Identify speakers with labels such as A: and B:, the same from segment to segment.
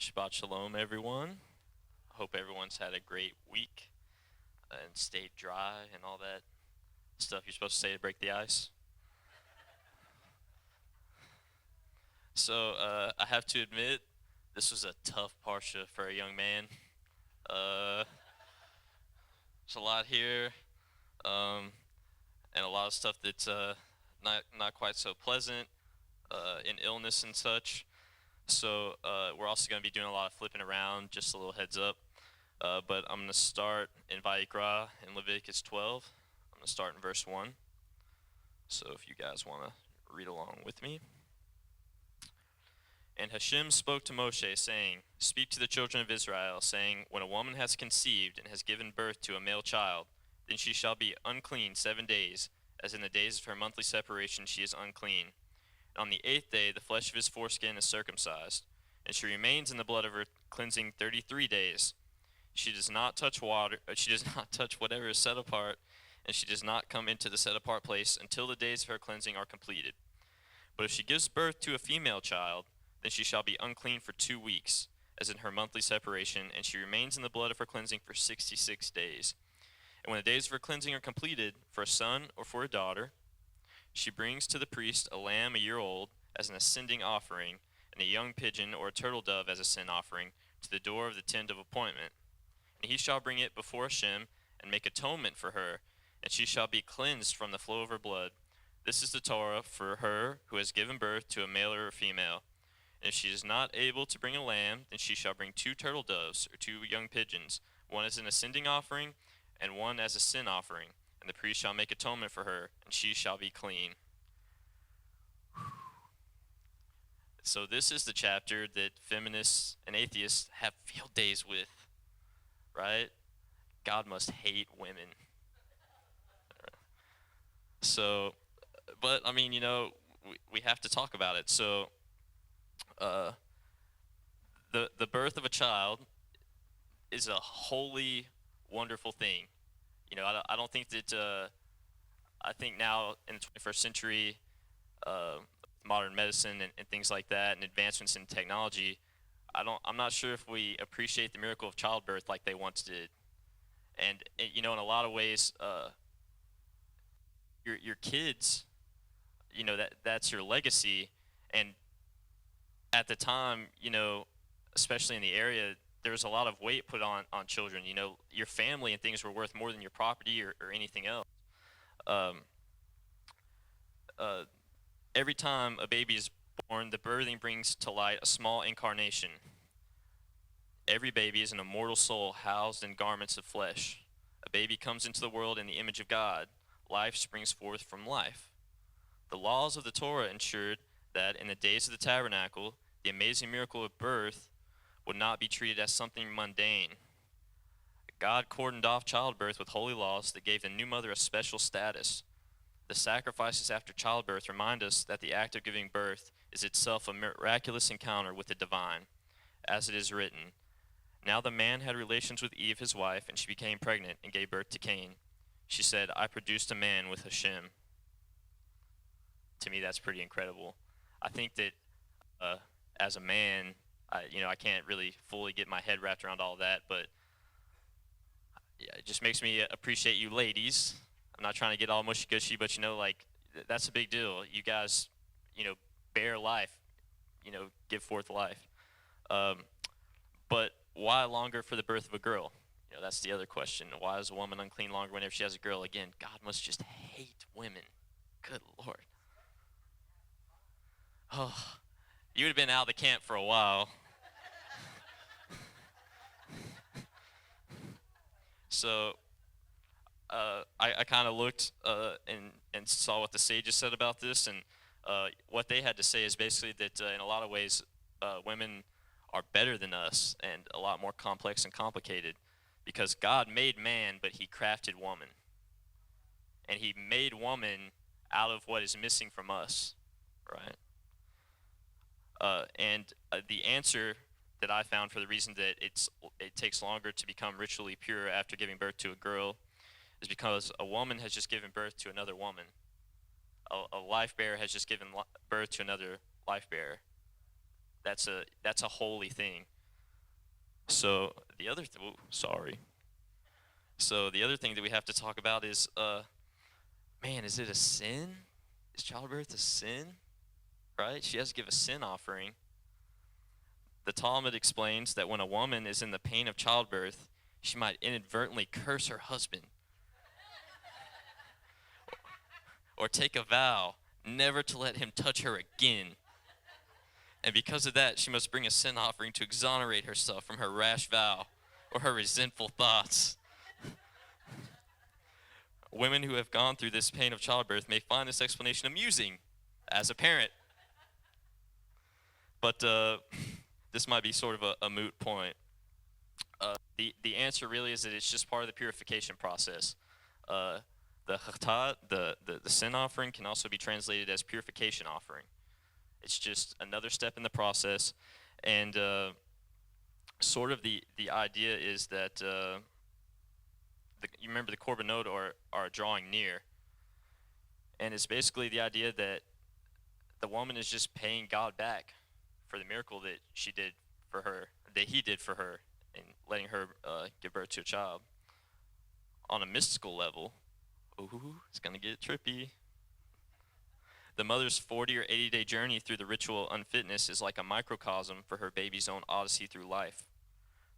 A: Shabbat Shalom, everyone. Hope everyone's had a great week and stayed dry and all that stuff you're supposed to say to break the ice. So, I have to admit, this was a tough parsha for a young man. There's a lot here, and a lot of stuff that's not quite so pleasant, in illness and such. So, we're also going to be doing a lot of flipping around, just a little heads up. But I'm going to start in Vayikra in Leviticus 12. I'm going to start in verse 1. So if you guys want to read along with me. And Hashem spoke to Moshe, saying, Speak to the children of Israel, saying, When a woman has conceived and has given birth to a male child, then she shall be unclean 7 days, as in the days of her monthly separation she is unclean. And on the 8th day the flesh of his foreskin is circumcised, and she remains in the blood of her cleansing 33 days. She does not touch water. She does not touch whatever is set apart, and she does not come into the set apart place until the days of her cleansing are completed. But if she gives birth to a female child, then she shall be unclean for 2 weeks, as in her monthly separation, and she remains in the blood of her cleansing for 66 days. And when the days of her cleansing are completed, for a son or for a daughter, she brings to the priest a lamb a year old as an ascending offering, and a young pigeon or a turtle dove as a sin offering, to the door of the tent of appointment. And he shall bring it before Hashem, and make atonement for her, and she shall be cleansed from the flow of her blood. This is the Torah for her who has given birth to a male or a female. And if she is not able to bring a lamb, then she shall bring 2 turtle doves, or 2 young pigeons, one as an ascending offering, and one as a sin offering. And the priest shall make atonement for her, and she shall be clean. So this is the chapter that feminists and atheists have field days with, right? God must hate women. So, but I mean, we have to talk about it. So, the birth of a child is a holy, wonderful thing. I don't think that. I think now in the 21st century, modern medicine and things like that, and advancements in technology, I'm not sure if we appreciate the miracle of childbirth like they once did. And in a lot of ways, your kids, that's your legacy. And at the time, especially in the area, there was a lot of weight put on children. Your family and things were worth more than your property or anything else. Every time a baby is born, the birthing brings to light a small incarnation. Every baby is an immortal soul housed in garments of flesh. A baby comes into the world in the image of God. Life springs forth from life. The laws of the Torah ensured that in the days of the tabernacle, the amazing miracle of birth would not be treated as something mundane. God cordoned off childbirth with holy laws that gave the new mother a special status. The sacrifices after childbirth remind us that the act of giving birth is itself a miraculous encounter with the divine. As it is written, Now the man had relations with Eve his wife, and she became pregnant and gave birth to Cain. She said, I produced a man with Hashem. To me, that's pretty incredible. I think that as a man, I can't really fully get my head wrapped around all that, but yeah, it just makes me appreciate you ladies. I'm not trying to get all mushy-gushy, but that's a big deal. You guys, bear life, give forth life. But why longer for the birth of a girl? That's the other question. Why is a woman unclean longer whenever she has a girl? Again, God must just hate women. Good Lord. Oh, you would have been out of the camp for a while. So, I kind of looked and saw what the sages said about this, and what they had to say is basically that in a lot of ways, women are better than us and a lot more complex and complicated, because God made man, but he crafted woman. And he made woman out of what is missing from us, right? And the answer that I found for the reason that it takes longer to become ritually pure after giving birth to a girl is because a woman has just given birth to another woman. A life bearer has just given birth to another life bearer. That's a holy thing. So the other sorry. So the other thing that we have to talk about is man, is it a sin? Is childbirth a sin? Right? She has to give a sin offering. The Talmud explains that when a woman is in the pain of childbirth, she might inadvertently curse her husband or take a vow never to let him touch her again. And because of that, she must bring a sin offering to exonerate herself from her rash vow or her resentful thoughts. Women who have gone through this pain of childbirth may find this explanation amusing as a parent. But this might be sort of a moot point. The answer really is that it's just part of the purification process. The chatat, the sin offering, can also be translated as purification offering. It's just another step in the process, and sort of the idea is that you remember the korbanot are drawing near, and it's basically the idea that the woman is just paying God back for the miracle that she did for her, that he did for her, and letting her give birth to a child. On a mystical level, ooh, it's gonna get trippy. The mother's 40 or 80-day journey through the ritual unfitness is like a microcosm for her baby's own odyssey through life.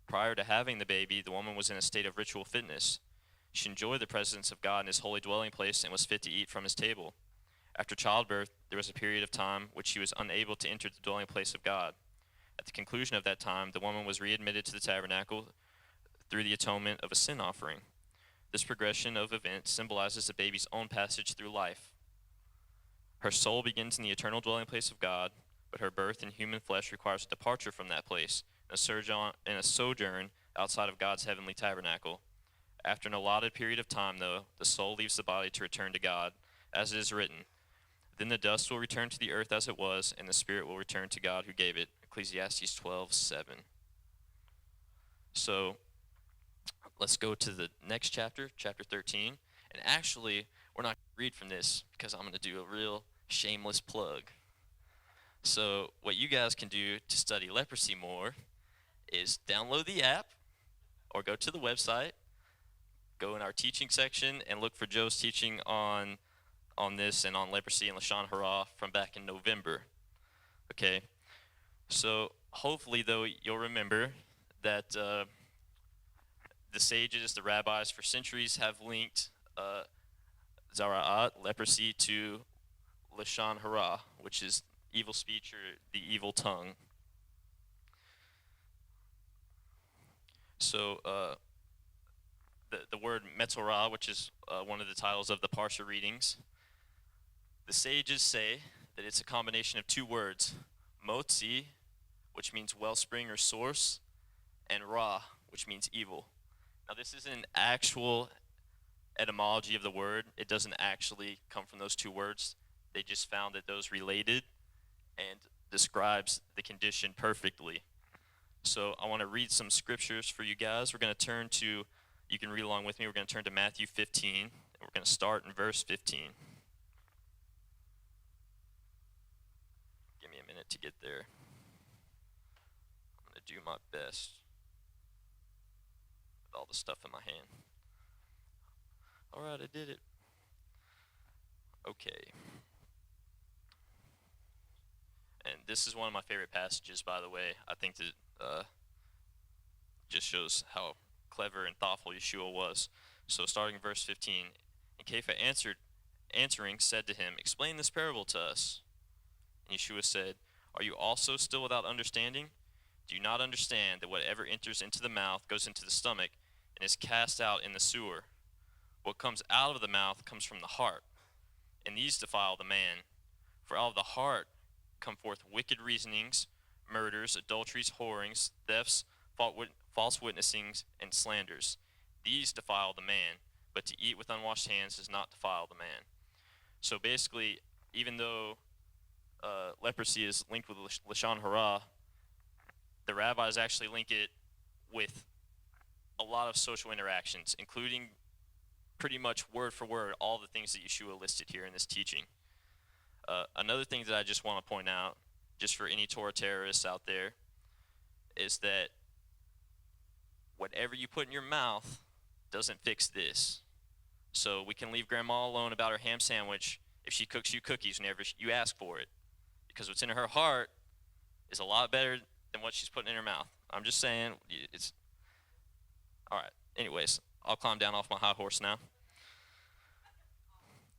A: Prior to having the baby, the woman was in a state of ritual fitness. She enjoyed the presence of God in his holy dwelling place and was fit to eat from his table. After childbirth, there was a period of time which she was unable to enter the dwelling place of God. At the conclusion of that time, the woman was readmitted to the tabernacle through the atonement of a sin offering. This progression of events symbolizes the baby's own passage through life. Her soul begins in the eternal dwelling place of God, but her birth in human flesh requires a departure from that place and a sojourn outside of God's heavenly tabernacle. After an allotted period of time, though, the soul leaves the body to return to God, as it is written, "Then the dust will return to the earth as it was, and the spirit will return to God who gave it." Ecclesiastes 12:7. So let's go to the next chapter, chapter 13. And actually, we're not going to read from this because I'm going to do a real shameless plug. So what you guys can do to study leprosy more is download the app or go to the website, go in our teaching section, and look for Joe's teaching on this and on leprosy and Lashon Hara from back in November. Okay, so hopefully, though, you'll remember that the sages, the rabbis, for centuries have linked Zara'at, leprosy, to Lashon Hara, which is evil speech or the evil tongue. So the word Metzorah, which is one of the titles of the Parsha readings, the sages say that it's a combination of two words, Motzi, which means wellspring or source, and Ra, which means evil. Now this is an actual etymology of the word. It doesn't actually come from those two words. They just found that those related and describes the condition perfectly. So I want to read some scriptures for you guys. We're going to turn to, you can read along with me, we're going to turn to Matthew 15, and we're going to start in verse 15. Give me a minute to get there. I'm going to do my best with all the stuff in my hand. All right, I did it. Okay. And this is one of my favorite passages, by the way. I think that just shows how clever and thoughtful Yeshua was. So starting in verse 15, and Kepha answering, said to him, "Explain this parable to us." And Yeshua said, "Are you also still without understanding? Do you not understand that whatever enters into the mouth goes into the stomach and is cast out in the sewer? What comes out of the mouth comes from the heart, and these defile the man. For out of the heart come forth wicked reasonings, murders, adulteries, whorings, thefts, false witnessings, and slanders. These defile the man, but to eat with unwashed hands does not defile the man." So basically, even though leprosy is linked with Lashon Hara, the rabbis actually link it with a lot of social interactions, including pretty much word for word all the things that Yeshua listed here in this teaching. Another thing that I just want to point out, just for any Torah terrorists out there, is that whatever you put in your mouth doesn't fix this. So we can leave grandma alone about her ham sandwich if she cooks you cookies whenever you ask for it. Because what's in her heart is a lot better than what she's putting in her mouth. I'm just saying, it's... Alright, anyways, I'll climb down off my high horse now.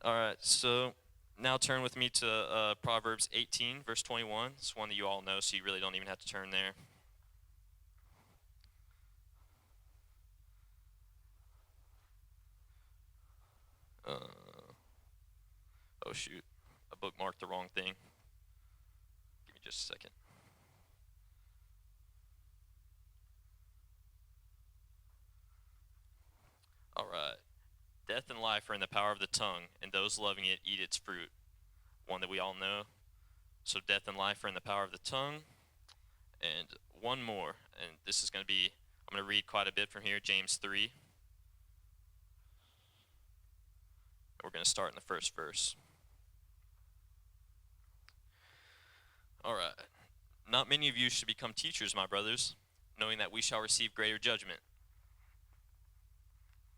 A: Alright, so now turn with me to Proverbs 18, verse 21. It's one that you all know, so you really don't even have to turn there. Oh shoot, I bookmarked the wrong thing. Give me just a second. Alright. Death and life are in the power of the tongue, and those loving it eat its fruit. One that we all know. So death and life are in the power of the tongue. And one more, and this is going to be, I'm going to read quite a bit from here, James 3. We're going to start in the first verse. Alright. Not many of you should become teachers, my brothers, knowing that we shall receive greater judgment.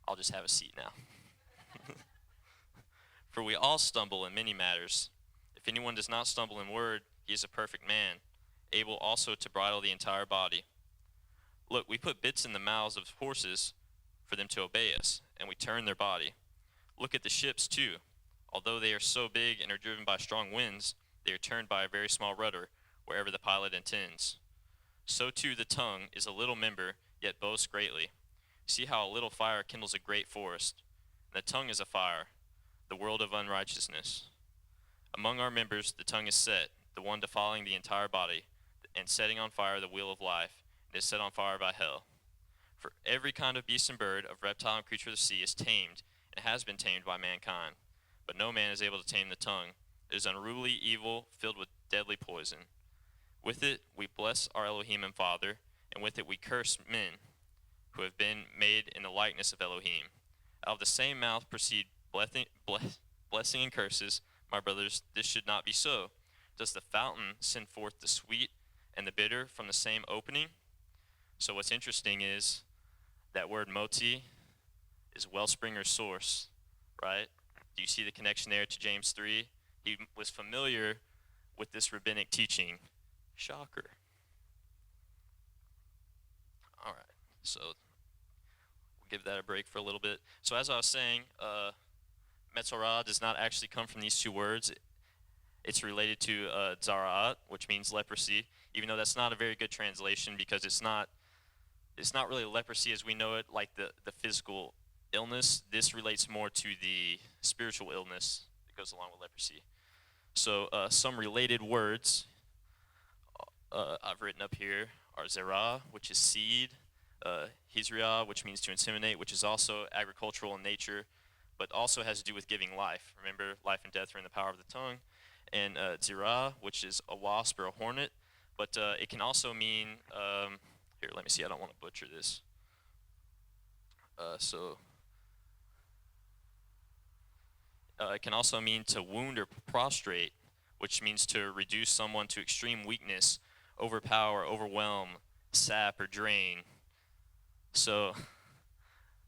A: I'll just have a seat now. For we all stumble in many matters. If anyone does not stumble in word, he is a perfect man, able also to bridle the entire body. Look, we put bits in the mouths of horses for them to obey us, and we turn their body. Look at the ships, too. Although they are so big and are driven by strong winds, they are turned by a very small rudder, wherever the pilot intends. So too the tongue is a little member, yet boasts greatly. See how a little fire kindles a great forest. And the tongue is a fire, the world of unrighteousness. Among our members the tongue is set, the one defiling the entire body, and setting on fire the wheel of life, and is set on fire by hell. For every kind of beast and bird, of reptile and creature of the sea is tamed, and has been tamed by mankind. But no man is able to tame the tongue. It is unruly, evil, filled with deadly poison. With it we bless our Elohim and Father, and with it we curse men, who have been made in the likeness of Elohim. Out of the same mouth proceed blessing and curses. My brothers, this should not be so. Does the fountain send forth the sweet and the bitter from the same opening? So what's interesting is that word moti is wellspring or source, right? Do you see the connection there to James 3? He was familiar with this rabbinic teaching. Shocker. All right, so we'll give that a break for a little bit. So as I was saying, Metzorah does not actually come from these two words. It's related to Tzaraat, which means leprosy, even though that's not a very good translation because it's not really leprosy as we know it, like the physical illness. This relates more to the spiritual illness that goes along with leprosy. So some related words I've written up here are Zerah, which is seed, Hizriah, which means to inseminate, which is also agricultural in nature, but also has to do with giving life. Remember, life and death are in the power of the tongue. And Zirah, which is a wasp or a hornet, but it can also mean, here, let me see, I don't want to butcher this. It can also mean to wound or prostrate, which means to reduce someone to extreme weakness, overpower, overwhelm, sap, or drain. So,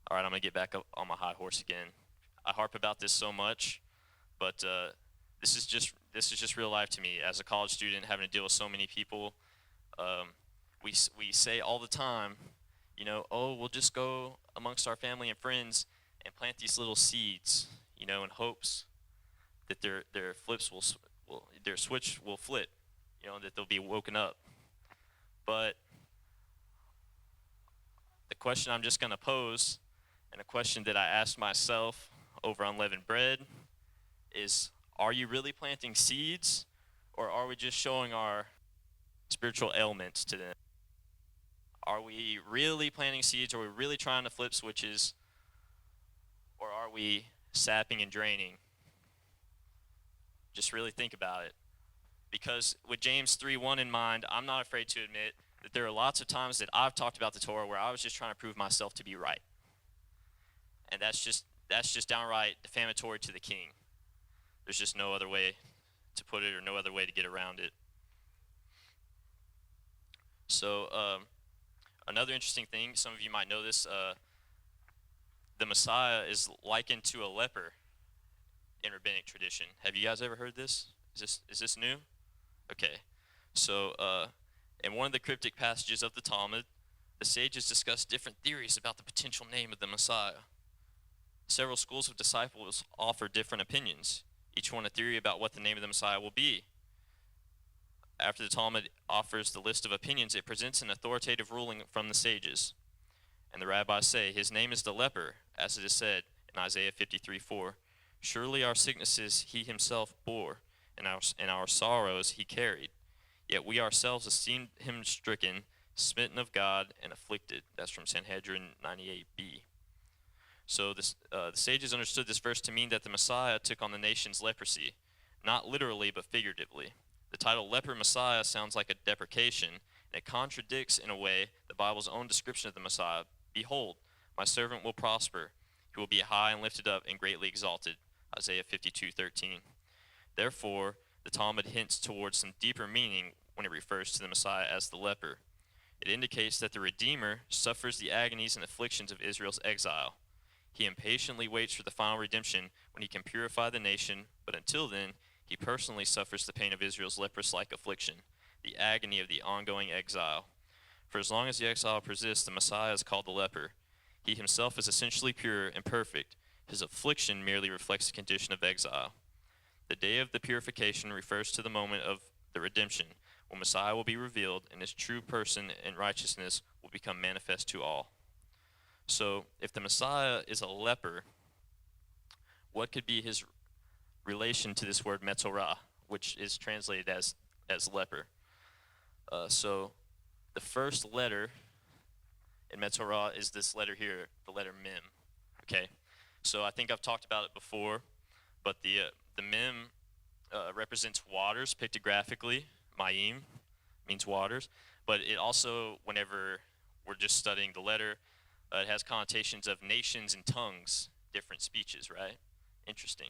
A: all right, I'm going to get back up on my high horse again. I harp about this so much, but this is just real life to me. As a college student, having to deal with so many people, we say all the time, we'll just go amongst our family and friends and plant these little seeds, in hopes that their switch will flip, that they'll be woken up. But the question I'm just going to pose, and a question that I asked myself over unleavened bread, is, are you really planting seeds, or are we just showing our spiritual ailments to them? Are we really planting seeds? Are we really trying to flip switches? Or are we sapping and draining? Just really think about it. Because with James 3:1 in mind, I'm not afraid to admit that there are lots of times that I've talked about the Torah where I was just trying to prove myself to be right. And that's just downright defamatory to the king. There's just no other way to put it or no other way to get around it. So, Another interesting thing, some of you might know this, the Messiah is likened to a leper in rabbinic tradition. Have you guys ever heard this? Is this new? Okay. So, in one of the cryptic passages of the Talmud, the sages discuss different theories about the potential name of the Messiah. Several schools of disciples offer different opinions, each one a theory about what the name of the Messiah will be. After the Talmud offers the list of opinions, it presents an authoritative ruling from the sages. And the rabbis say, his name is the leper, as it is said in Isaiah 53:4. Surely our sicknesses he himself bore, and our sorrows he carried. Yet we ourselves esteemed him stricken, smitten of God, and afflicted. That's from Sanhedrin 98b. So the sages understood this verse to mean that the Messiah took on the nation's leprosy, not literally but figuratively. The title leper Messiah sounds like a deprecation, and it contradicts in a way the Bible's own description of the Messiah. Behold, my servant will prosper. He will be high and lifted up and greatly exalted. Isaiah 52:13. Therefore, the Talmud hints towards some deeper meaning when it refers to the Messiah as the leper. It indicates that the Redeemer suffers the agonies and afflictions of Israel's exile. He impatiently waits for the final redemption when he can purify the nation, but until then, he personally suffers the pain of Israel's leprous-like affliction, the agony of the ongoing exile. For as long as the exile persists, the Messiah is called the leper. He himself is essentially pure and perfect. His affliction merely reflects the condition of exile. The day of the purification refers to the moment of the redemption, when Messiah will be revealed and his true person and righteousness will become manifest to all. So, if the Messiah is a leper, what could be his relation to this word Metzorah, which is translated as leper? So, the first letter in Metzorah is this letter here, the letter Mem. Okay, so I think I've talked about it before, but the Mem represents waters pictographically. Mayim means waters, but it also, whenever we're just studying the letter, it has connotations of nations and tongues, different speeches, right? Interesting.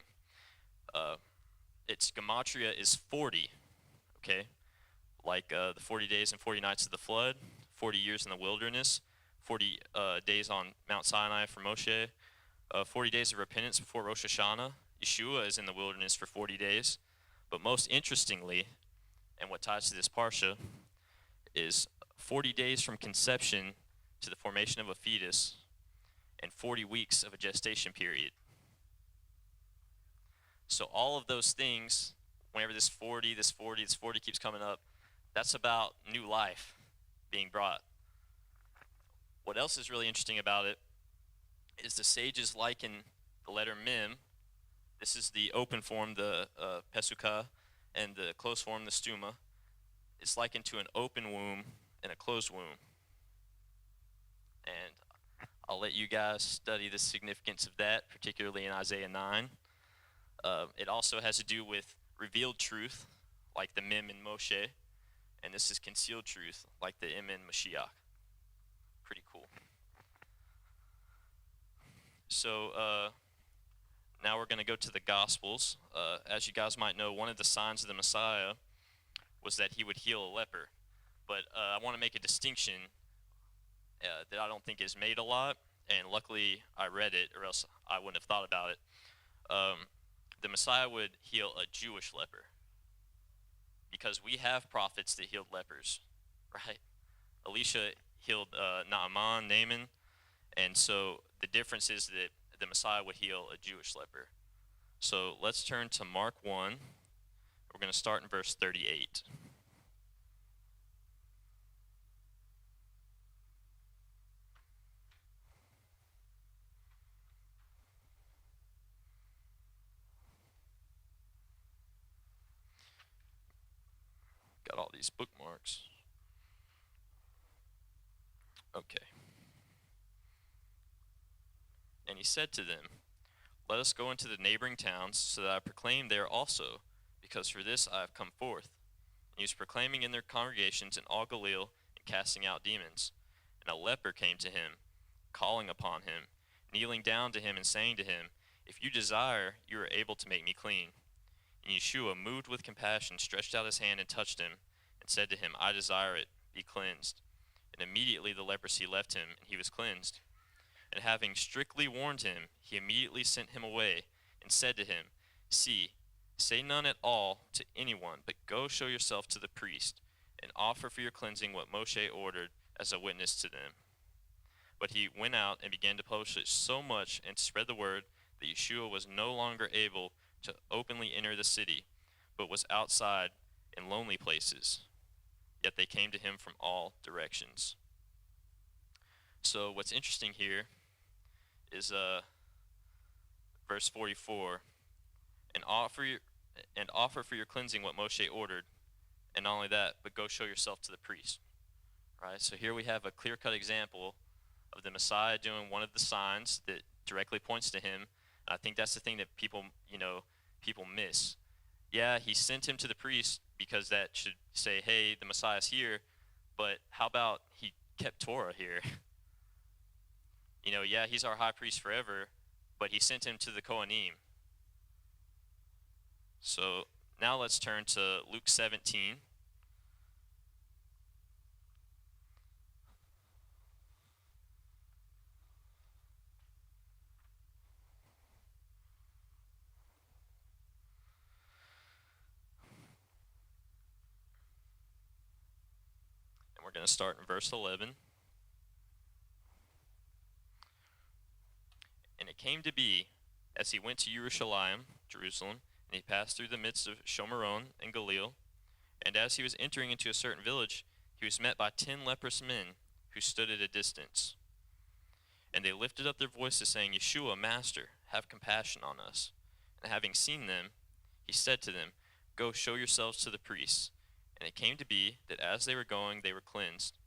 A: Its gematria is 40, okay? Like the 40 days and 40 nights of the flood, 40 years in the wilderness, 40 days on Mount Sinai for Moshe, 40 days of repentance before Rosh Hashanah. Yeshua is in the wilderness for 40 days. But most interestingly, and what ties to this parsha, is 40 days from conception to the formation of a fetus, and 40 weeks of a gestation period. So all of those things, whenever this 40 keeps coming up, that's about new life being brought. What else is really interesting about it is the sages liken the letter Mem. This is the open form, the Pesukah, and the closed form, the Stuma. It's likened to an open womb and a closed womb. And I'll let you guys study the significance of that, particularly in Isaiah 9. It also has to do with revealed truth, like the Mem in Moshe, and this is concealed truth, like the M in Mashiach. Pretty cool. So now we're going to go to the Gospels. As you guys might know, one of the signs of the Messiah was that he would heal a leper. But I want to make a distinction that I don't think is made a lot, and luckily I read it, or else I wouldn't have thought about it. The Messiah would heal a Jewish leper, because we have prophets that healed lepers, right? Elisha healed Naaman, and so the difference is that the Messiah would heal a Jewish leper. So let's turn to Mark 1. We're going to start in verse 38. Got all these bookmarks. Okay. And he said to them, let us go into the neighboring towns, so that I proclaim there also, because for this I have come forth. And he was proclaiming in their congregations in all Galilee, and casting out demons. And a leper came to him, calling upon him, kneeling down to him and saying to him, if you desire, you are able to make me clean. And Yeshua, moved with compassion, stretched out his hand and touched him, and said to him, I desire it, be cleansed. And immediately the leprosy left him, and he was cleansed. And having strictly warned him, he immediately sent him away, and said to him, See, say none at all to anyone, but go show yourself to the priest, and offer for your cleansing what Moshe ordered as a witness to them. But he went out and began to publish it so much and to spread the word that Yeshua was no longer able to openly enter the city, but was outside in lonely places. Yet they came to him from all directions. So what's interesting here is verse 44, and offer for your cleansing what Moshe ordered, and not only that, but go show yourself to the priest. Right? So here we have a clear-cut example of the Messiah doing one of the signs that directly points to him. I think that's the thing that people miss. Yeah, he sent him to the priest because that should say, hey, the Messiah's here, but how about he kept Torah here? Yeah, he's our high priest forever, but he sent him to the Kohanim. So now let's turn to Luke 17. And we're going to start in verse 11. And it came to be, as he went to Jerusalem, and he passed through the midst of Shomeron and Galil, and as he was entering into a certain village, he was met by 10 leprous men who stood at a distance. And they lifted up their voices, saying, Yeshua, Master, have compassion on us. And having seen them, he said to them, Go show yourselves to the priests. And it came to be that as they were going, they were cleansed.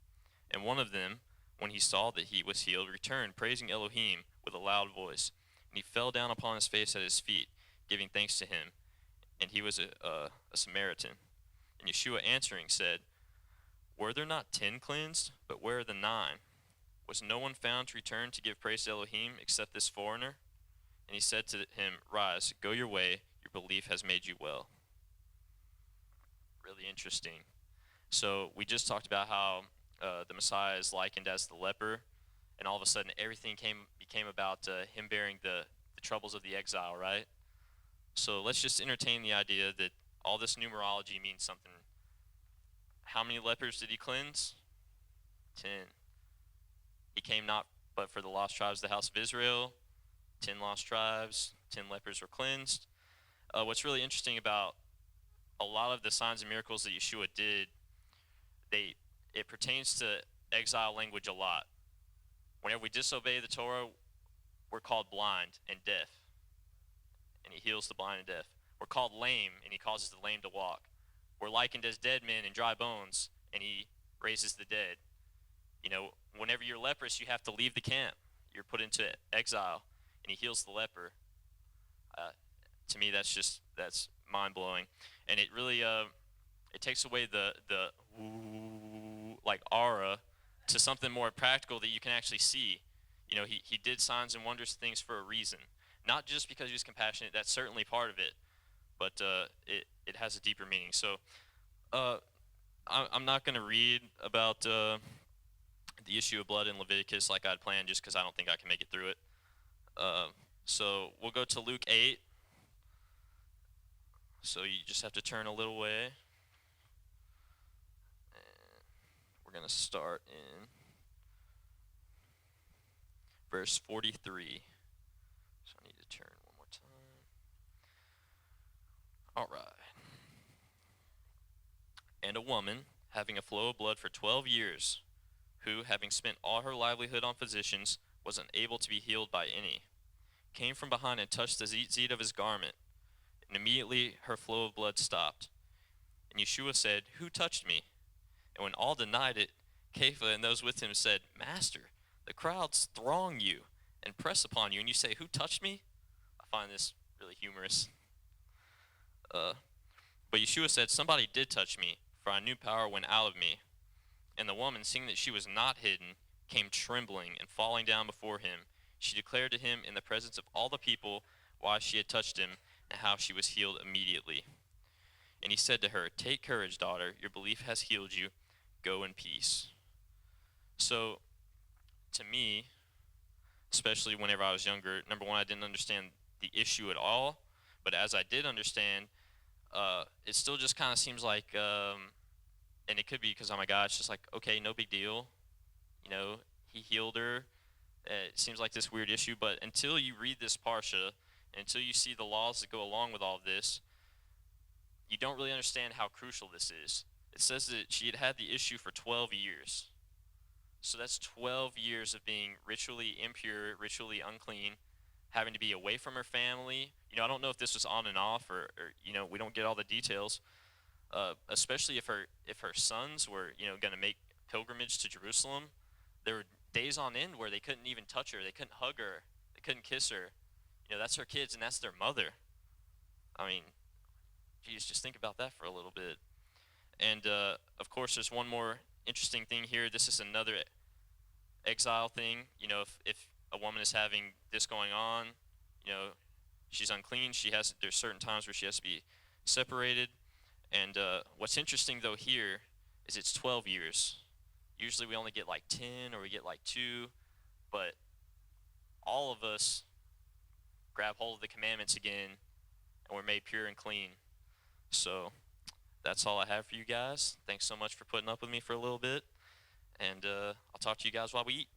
A: And one of them, when he saw that he was healed, returned, praising Elohim with a loud voice. And he fell down upon his face at his feet, giving thanks to him. And he was a Samaritan. And Yeshua answering said, Were there not 10 cleansed? But where are the 9? Was no one found to return to give praise to Elohim except this foreigner? And he said to him, Rise, go your way, your belief has made you well. Really interesting. So we just talked about how the Messiah is likened as the leper, and all of a sudden everything became about him bearing the troubles of the exile, right? So let's just entertain the idea that all this numerology means something. How many lepers did he cleanse? 10. He came not but for the lost tribes of the house of Israel. 10 lost tribes, 10 lepers were cleansed. What's really interesting about a lot of the signs and miracles that Yeshua did, it pertains to exile language a lot. Whenever we disobey the Torah, we're called blind and deaf, and he heals the blind and deaf. We're called lame, and he causes the lame to walk. We're likened as dead men and dry bones, and he raises the dead. Whenever you're leprous, you have to leave the camp. You're put into exile, and he heals the leper. To me, that's mind-blowing, and it really it takes away the like aura to something more practical that you can actually see. He did signs and wondrous things for a reason, not just because he was compassionate. That's certainly part of it, but it has a deeper meaning. So I'm not going to read about the issue of blood in Leviticus like I'd planned, just because I don't think I can make it through it. So we'll go to Luke 8. So you just have to turn a little way. And we're going to start in verse 43. So I need to turn one more time. All right. And a woman, having a flow of blood for 12 years, who, having spent all her livelihood on physicians, was unable to be healed by any, came from behind and touched the tzitzit of his garment, and immediately her flow of blood stopped. And Yeshua said, Who touched me? And when all denied it, Kepha and those with him said, Master, the crowds throng you and press upon you, and you say, Who touched me? I find this really humorous. But Yeshua said, Somebody did touch me, for I knew power went out of me. And the woman, seeing that she was not hidden, came trembling and falling down before him. She declared to him in the presence of all the people why she had touched him and how she was healed immediately. And he said to her, Take courage, daughter, your belief has healed you. Go in peace. So, to me, especially whenever I was younger, number one, I didn't understand the issue at all. But as I did understand, it still just kind of seems like, and it could be because I'm a guy, it's just like, okay, no big deal. You know, he healed her. It seems like this weird issue, but until you read this parsha, until you see the laws that go along with all of this, you don't really understand how crucial this is. It says that she had had the issue for 12 years. So that's 12 years of being ritually impure, ritually unclean, having to be away from her family. I don't know if this was on and off, or we don't get all the details. Especially if her sons were, going to make pilgrimage to Jerusalem. There were days on end where they couldn't even touch her. They couldn't hug her. They couldn't kiss her. That's her kids and that's their mother. I mean, geez, just think about that for a little bit. And of course, there's one more interesting thing here. This is another exile thing. If a woman is having this going on, you know, she's unclean. There's certain times where she has to be separated. And what's interesting though here is it's 12 years. Usually we only get like 10 or we get like 2, but all of us grab hold of the commandments again and we're made pure and clean. So that's all I have for you guys. Thanks so much for putting up with me for a little bit. And I'll talk to you guys while we eat.